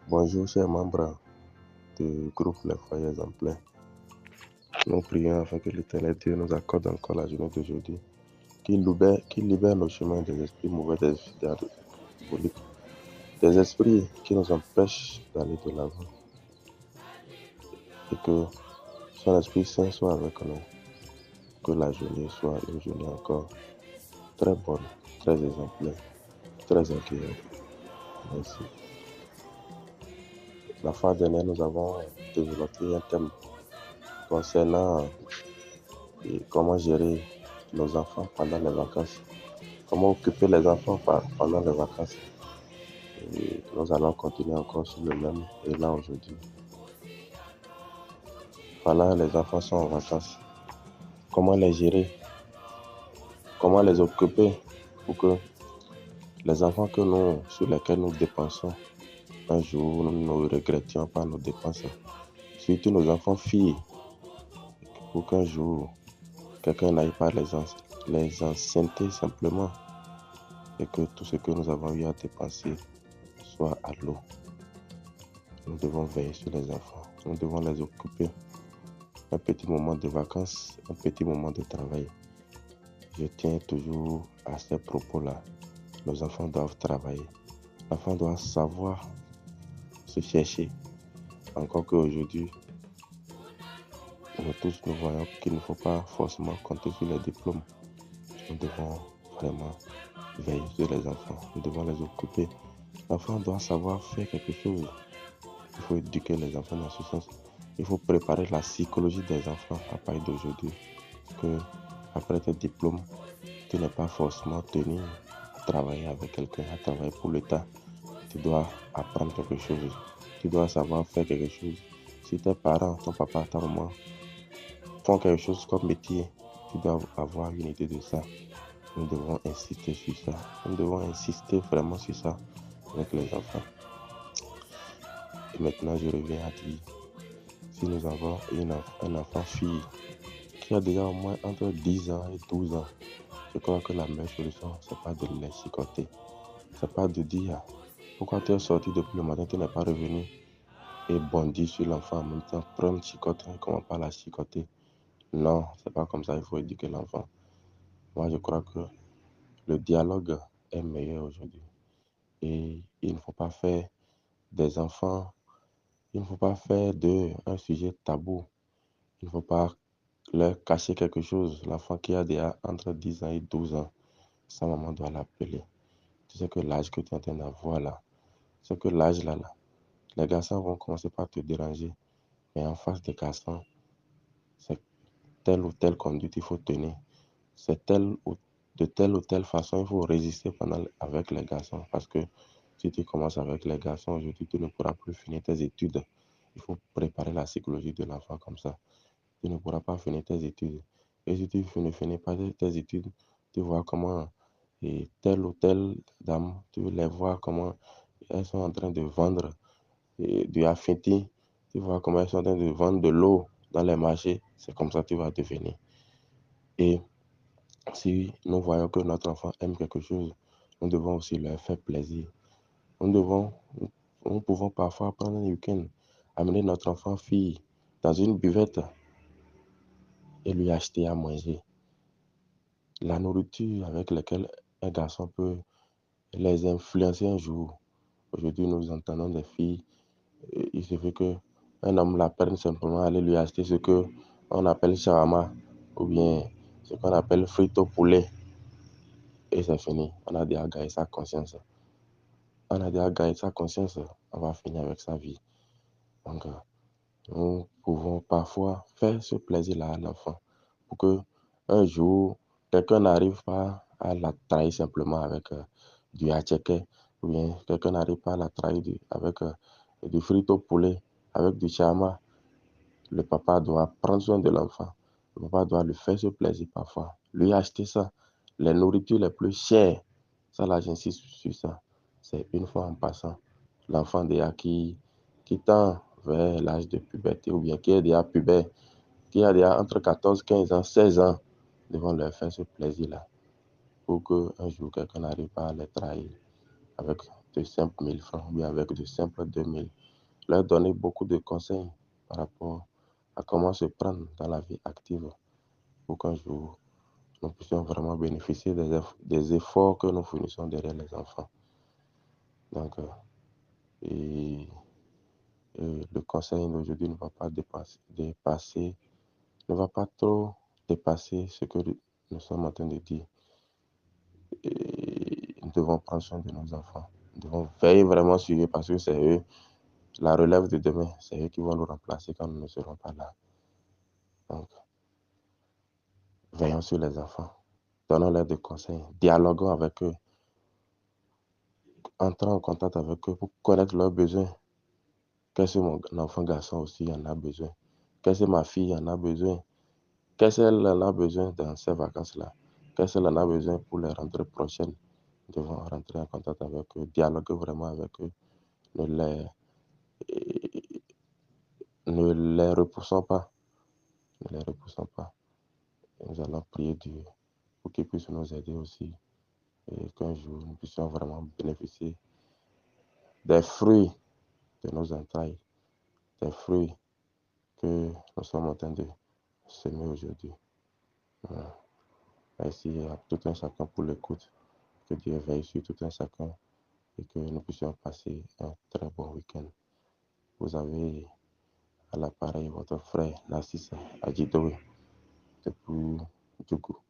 Bonjour, chers membres du groupe Les Foyers Exemplaires. Nous prions afin que l'Éternel Dieu nous accorde encore la journée d'aujourd'hui, qu'il libère nos chemins des esprits mauvais, des esprits diaboliques, des esprits qui nous empêchent d'aller de l'avant, et que son Esprit Saint soit avec nous, que la journée soit une journée encore très bonne, très exemplaire, très agréable. Merci. La fois dernière, nous avons développé un thème concernant comment gérer nos enfants pendant les vacances, comment occuper les enfants pendant les vacances. Et nous allons continuer encore sur le même élan aujourd'hui. Pendant les enfants sont en vacances, comment les gérer, comment les occuper pour que les enfants sur lesquels nous dépensons, un jour nous ne regrettions pas nos dépenses, surtout nos enfants filles, pour qu'un jour quelqu'un n'aille pas les enceinter simplement et que tout ce que nous avons eu à dépenser soit à l'eau. Nous devons veiller sur les enfants, nous devons les occuper. Un petit moment de vacances, un petit moment de travail. Je tiens toujours à ces propos-là. Nos enfants doivent travailler. L'enfant doit savoir se chercher. Encore qu'aujourd'hui, nous tous nous voyons qu'il ne faut pas forcément compter sur les diplômes. Nous devons vraiment veiller sur les enfants. Nous devons les occuper. L'enfant doit savoir faire quelque chose. Il faut éduquer les enfants dans ce sens. Il faut préparer la psychologie des enfants à partir d'aujourd'hui. Que après tes diplômes, tu n'es pas forcément tenu à travailler avec quelqu'un, à travailler pour l'État. Tu dois apprendre quelque chose. Tu dois savoir faire quelque chose. Si tes parents, ton papa, ta maman font quelque chose comme métier, tu dois avoir une idée de ça. Nous devons insister sur ça. Nous devons insister vraiment sur ça avec les enfants. Et maintenant, je reviens à dire, si nous avons un enfant fille qui a déjà au moins entre 10 ans et 12 ans, je crois que la meilleure solution, c'est pas de les chicoter. C'est pas de dire pourquoi tu es sorti depuis le matin, tu n'es pas revenu et bondir sur l'enfant en même temps. Prends une chicote et commence pas à la chicoter. Non, c'est pas comme ça, il faut éduquer l'enfant. Moi, je crois que le dialogue est meilleur aujourd'hui. Et il ne faut pas faire des enfants, il ne faut pas faire un sujet tabou. Il ne faut pas leur cacher quelque chose. L'enfant qui a déjà entre 10 ans et 12 ans, sa maman doit l'appeler. Tu sais que l'âge que tu es en train d'avoir là, c'est que l'âge là, les garçons vont commencer par te déranger. Mais en face des garçons, c'est telle ou telle conduite il faut tenir. C'est de telle ou telle façon il faut résister avec les garçons. Parce que si tu commences avec les garçons aujourd'hui, tu ne pourras plus finir tes études. Il faut préparer la psychologie de l'enfant comme ça. Tu ne pourras pas finir tes études. Et si tu ne finis pas tes études, tu vois comment telle ou telle dame, tu les vois comment elles sont en train de vendre du affetti, tu vois comment elles sont en train de vendre de l'eau dans les marchés. C'est comme ça que tu vas devenir. Et si nous voyons que notre enfant aime quelque chose, nous devons aussi leur faire plaisir. Nous pouvons parfois prendre un week-end, amener notre enfant fille dans une buvette et lui acheter à manger. La nourriture avec laquelle un garçon peut les influencer un jour. Aujourd'hui, nous entendons des filles, il suffit qu'un homme la prenne simplement aller lui acheter ce qu'on appelle shawarma ou bien ce qu'on appelle frites au poulet et c'est fini. On a déjà gagné sa conscience. On a déjà gagné sa conscience. On va finir avec sa vie. Donc, nous pouvons parfois faire ce plaisir-là à l'enfant pour que un jour, quelqu'un n'arrive pas à la trahir simplement avec du hacheke ou bien quelqu'un n'arrive pas à la trahir avec du frites au poulet, avec du chama. Le papa doit prendre soin de l'enfant. Le papa doit lui faire ce plaisir parfois. Lui acheter ça. Les nourritures les plus chères. Ça là, j'insiste sur ça. C'est une fois en passant. L'enfant déjà qui tend vers l'âge de puberté ou bien qui est déjà pubère, qui a déjà entre 14, 15 ans, 16 ans, devons leur faire ce plaisir-là pour qu'un jour quelqu'un n'arrive pas à les trahir avec de simples 1000 francs, ou bien avec de simples 2000. Leur donner beaucoup de conseils par rapport à comment se prendre dans la vie active pour qu'un jour, nous puissions vraiment bénéficier des efforts que nous fournissons derrière les enfants. Donc, le conseil d'aujourd'hui ne va pas ne va pas trop dépasser ce que nous sommes en train de dire. Et nous devons prendre soin de nos enfants. Nous devons veiller vraiment sur eux parce que c'est eux, la relève de demain, c'est eux qui vont nous remplacer quand nous ne serons pas là. Donc, veillons sur les enfants, donnons-leur des conseils, dialoguons avec eux, entrons en contact avec eux pour connaître leurs besoins. Qu'est-ce que mon enfant garçon aussi en a besoin? Qu'est-ce que ma fille en a besoin? Qu'est-ce qu'elle en a besoin dans ces vacances-là? Qu'est-ce qu'elle en a besoin pour les rentrées prochaines? Nous devons rentrer en contact avec eux, dialoguer vraiment avec eux. Ne les, ne les repoussons pas. Ne les repoussons pas. Nous allons prier Dieu pour qu'il puisse nous aider aussi et qu'un jour nous puissions vraiment bénéficier des fruits de nos entrailles, des fruits que nous sommes en train de semer aujourd'hui. Voilà. Merci à tout un chacun pour l'écoute. Que Dieu veille sur tout un chacun et que nous puissions passer un très bon week-end. Vous avez à l'appareil votre frère Narcisse Adjidoé depuis Djougou.